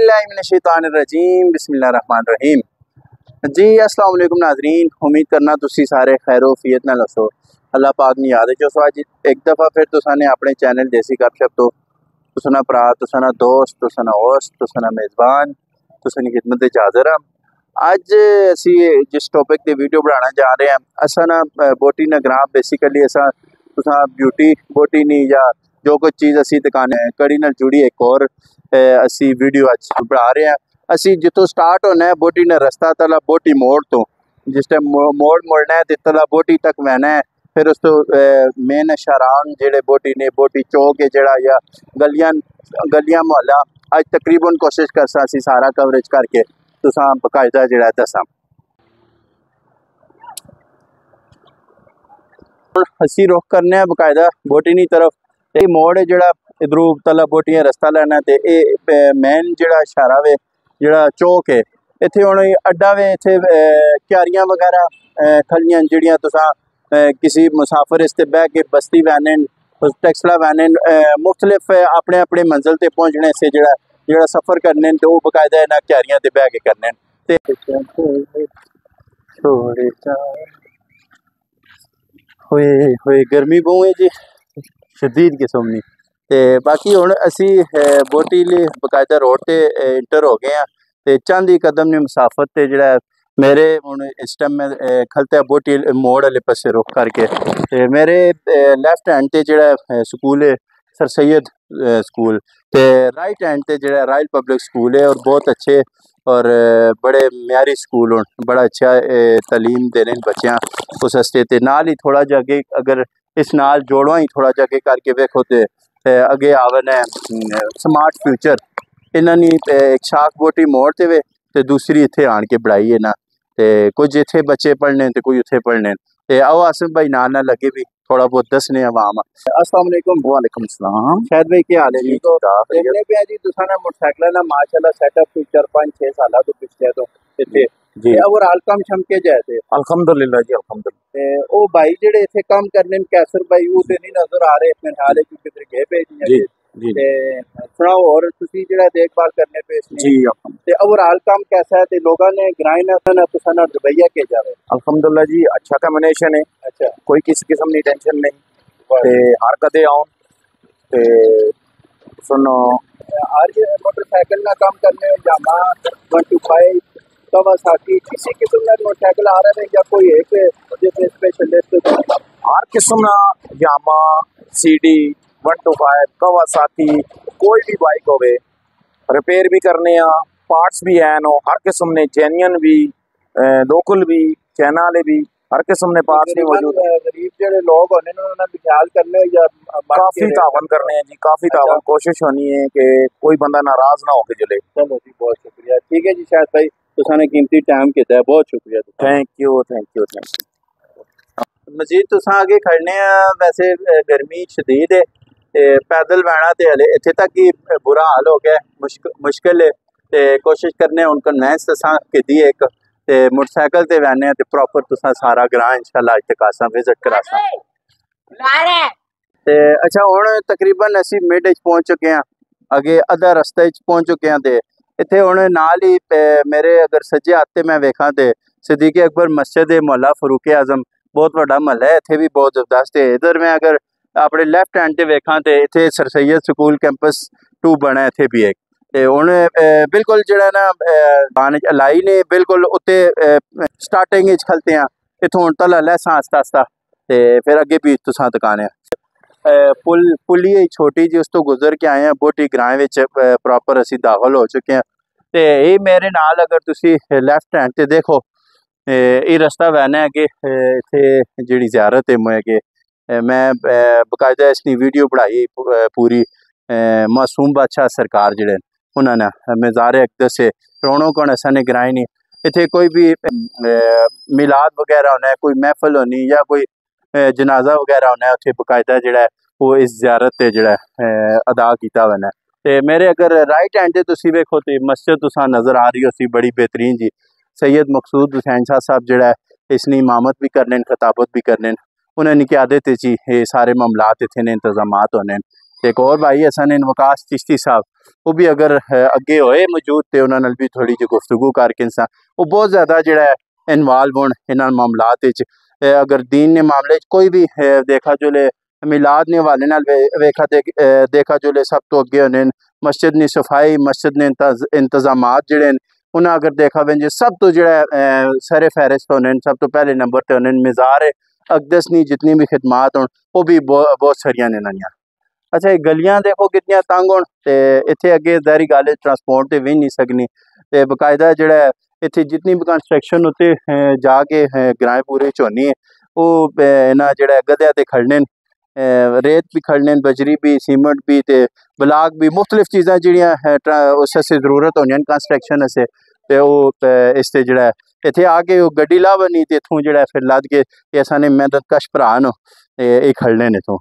औज़ुबिल्लाहिमिनश्शैतानिर्रजीम बिस्मिल्लाहिर्रहमानिर्रहीम। जी अस्सलाम वालेकुम नाज़रीन, उम्मीद करना तुसी सारे खैरोफियत नाल हसो। अल्लाह पाक ने याद है जो अज एक दफ़ा फिर तुसाने अपने चैनल देसी गपशप तो तुसना भरा तुसना दोस्त तुसना होस्ट तुसना मेज़बान तुसनी खिदमत हाज़िर हाँ। अज असी जिस टॉपिक की वीडियो बनाना जा रहे हैं असा ना बोटी नगराम बेसिकली असा तुसा ब्यूटी बोटी नहीं या जो कुछ चीज़ असी दुकाने कड़ी नाल जुड़ी एक और असी वीडियो अज बना रहे हैं। असी जितों स्टार्ट होना है बोटी ने रस्ता तला बोटी मोड़ तो जिस टाइम मोड़ मुड़ना है तो तला बोटी तक बहना है। फिर उस तो मेन शरान जेड़े बोटी ने बोटी चौक है जड़ा या गलियां मोहल्ला अज तकरीबन कोशिश करसा असी सारा कवरेज करके तुसा बकायदा जड़ा दसा। असी रुख करने बकायदा बोटी नी तरफ ये मोड़ है जड़ा इधरों तला बोटियां रस्ता लेना ते मेन जड़ा इशारा वे जड़ा चौक है इत्थे हुण अड्डा वे इत्थे क्यारियां वगैरह खलियां जड़ियां तुसा किसी मुसाफिर इसते बह के बस्ती वैने टैक्सला वैने मुख्तलिफ अपने अपने मंजिल ते पहुंचने से जड़ा सफ़र करने तो वो बकायदा इन्हां क्यारियां ते बह के करने ते होए गर्मी बहुत है जी शदीद किस्म दी। ते बाकी हुण असी बोटी ले बकायदा रोड ते इंटर हो गए हैं ते चंद ही कदम ने मुसाफत ते जड़ा मेरे हुण इस टाइम में खलते बोटी मोड़ वाले पासे रुख करके ते मेरे लेफ्ट हैंड ते जड़ा स्कूल है सर सैयद स्कूल ते राइट हैंड ते जड़ा रॉयल पब्लिक स्कूल है और बहुत अच्छे और बड़े म्यारी स्कूल हों बड़ा अच्छा तालीम दे रहे बच्चों उस हस्ते ते नाल ही थोड़ा जा अगे अगर इस नाल जोड़वा ही थोड़ा जा अगे करके वेखो तो अगे आवन है स्मार्ट फ्यूचर इन्होंने एक शाख बोटी मोड़ ते वे ते दूसरी इत्थे आन के बढ़ाई है ना ते कुछ इत्थे बच्चे पढ़ने ते कोई उत्थे पढ़ने ते आओ आसिम भाई नाल नाल लगे भी थोड़ा बहुत दसने आवाम। अस्सलाम वालेकुम। वालेकुम सलाम। शायद भाई क्या हाल है जी? देखने पे जी तुसा ना मोटरसाइकिल ना माशाल्लाह सेटअप कोई 4-5-6 साल तो पिछले तो इत्थे जी और आलकम शमके जाए थे अल्हम्दुलिल्लाह जी अल्हम्दुलिल्लाह। ओ भाई जेड़े इत्थे काम करने कैसर भाई वो ते नहीं नजर आ रहे मेरे हाल है कि किधर गए पे जी जी ते सुनाओ और तुसी जेड़ा देखभाल करने पे जी ते ओवरऑल काम कैसा है ते लोगों ने ग्राइन ना तुसा ना रवैया के जावे? अल्हम्दुलिल्लाह जी अच्छा कॉम्बिनेशन है। अच्छा कोई किसी किस्म की टेंशन नहीं ते हर कदे आउन ते सुनो हर मोटरसाइकिल ना काम करने यामा 125 कवासाकी किसी किस्म का मोटरसाइकिल आ रहे हैं या कोई एक जैसे स्पेशलिस्ट हर किस्म ना यामा सीडी 125 कवासाकी कोई भी बाइक होवे रिपेयर भी करने पार्ट्स भी हैं नो हर किस्म ने जेन्युइन भी लोकल भी चाइना वाले भी हर किस्म ने पार्ट्स भी मौजूद है। गरीब जेडे लोग होने उन्होंने भी ख्याल करने या काफी तावन करने हैं जी काफी तावन कोशिश होनी है कि कोई बंदा नाराज ना होके चले। चलो जी बहुत शुक्रिया। ठीक है जी शायद भाई तुसाने कीमती टाइम किया है बहुत शुक्रिया। Thank you thank you thank you. मजीद तुसा आगे खड़ने वैसे गर्मी शदीद है पैदल बहना तो हले इतने तक ही बुरा हाल हो गया मुश्किल है ते कोशिश करने उनका नैस तसा कि दी एक ते मोटरसाइकिल ते बहने ते प्रॉपर तुसा सारा ग्रां इंशाल्लाह अज तक आसा विजिट करासा ते अच्छा हुण तकरीबन असी मिड च पहुंच चुके हैं अगे अद्धा रस्ते च पहुंच चुके हैं ते इत्थे हुण नाल ही मेरे अगर सज्जे हाथ ते मैं वेखां ते सिद्दीक अकबर मस्जिद है मोहल्ला फरूक आजम बहुत बड़ा महल है इत्थे भी बहुत जबरदस्त है। इधर मैं अगर अपने लेफ्ट हैंड ते वेखां ते इत्थे सर सैयद स्कूल कैंपस 2 बना इत्थे भी एक ते हुण बिल्कुल जेड़ा ना बान अलाई ने बिल्कुल उत्ते स्टार्टिंग च खलते हैं इत्थों हुण तला लैसा आस्ता आस्ता ते फिर अगे भी तुसां दुकान है पुली छोटी जी उस तो गुजर के आए हैं बोटी ग्रां विच प्रॉपर असी दाखिल हो चुके हैं ते ये मेरे नाल अगर तुसी लेफ्ट हैंड ते देखो ये रस्ता वैना है कि इत्थे जिहड़ी ज़ियारत है मैं कि मैं बकायदा इसकी वीडियो बनाई पूरी मासूम बादशाह सरकार जिहड़े उन्होंने मज़ार अक़दस से रौनक होने सने ग्राएं नहीं इत्थे कोई भी मिलाद वगैरह होना है कोई महफिल होनी या कोई जनाजा वगैरह होना है उत्थे बकायदा जिहड़ा वो इस ज़ियारत ते जिहड़ा अदा किया होना है। ते मेरे अगर राइट हैंड ते तुसी वेखो तो मस्जिद तुसां नज़र आ रही हो बड़ी बेहतरीन जी सैयद मकसूद हुसैन शाह साहब जिहड़ा इसनी इमामत भी करने खिताबत भी करने उन्होंने क्यादत जी ये सारे मामलात इतने इंतजाम होने एक और भाई है सन वकास चिश्ती साहब, वो भी अगर अगे होए मौजूद तो उन्होंने भी थोड़ी जी गुफ्तगू करके इंसान वो बहुत ज़्यादा जोड़ा इनवाल्व होन इन्होंने मामलात अगर दीन ने मामले कोई भी देखा जो ले मिलाद ने हवाले नाल देखा जो ले सब तो अगे होने मस्जिद की सफाई मस्जिद ने इंतजामात जिहड़े उन्हें अगर देखा वे सब तो जोड़ा सरे फहरिस्त होने सब तो पहले नंबर पर होने मज़ार अकदस की जितनी भी खिदमात हो वो भी बहुत सारिया ने इन्होंने। अच्छा ये गलियां देखो कितनी तंग होन ते इत्थे अगे ज़ाहिर गल है ट्रांसपोर्ट तो भी नहीं सकनी ते बकायदा जोड़ा इत्थे जितनी भी कंस्ट्रक्शन उत्ते जाके ग्राएं पूरे च होनी है वो इन्हां जोड़ा गधे ते खड़ने रेत भी खड़ने बजरी भी सीमेंट भी ते ब्लाक भी मुख्तलिफ चीज़ां जिहड़ियां उस जरूरत होनी कंस्ट्रक्शन से ते वो इस ते जोड़ा इत्थे आके वो गड्डी ला बनी ते इत्थों जोड़ा फिर लद के असां ने मेहनत कश भरा न ये खड़ने ने इत्थों।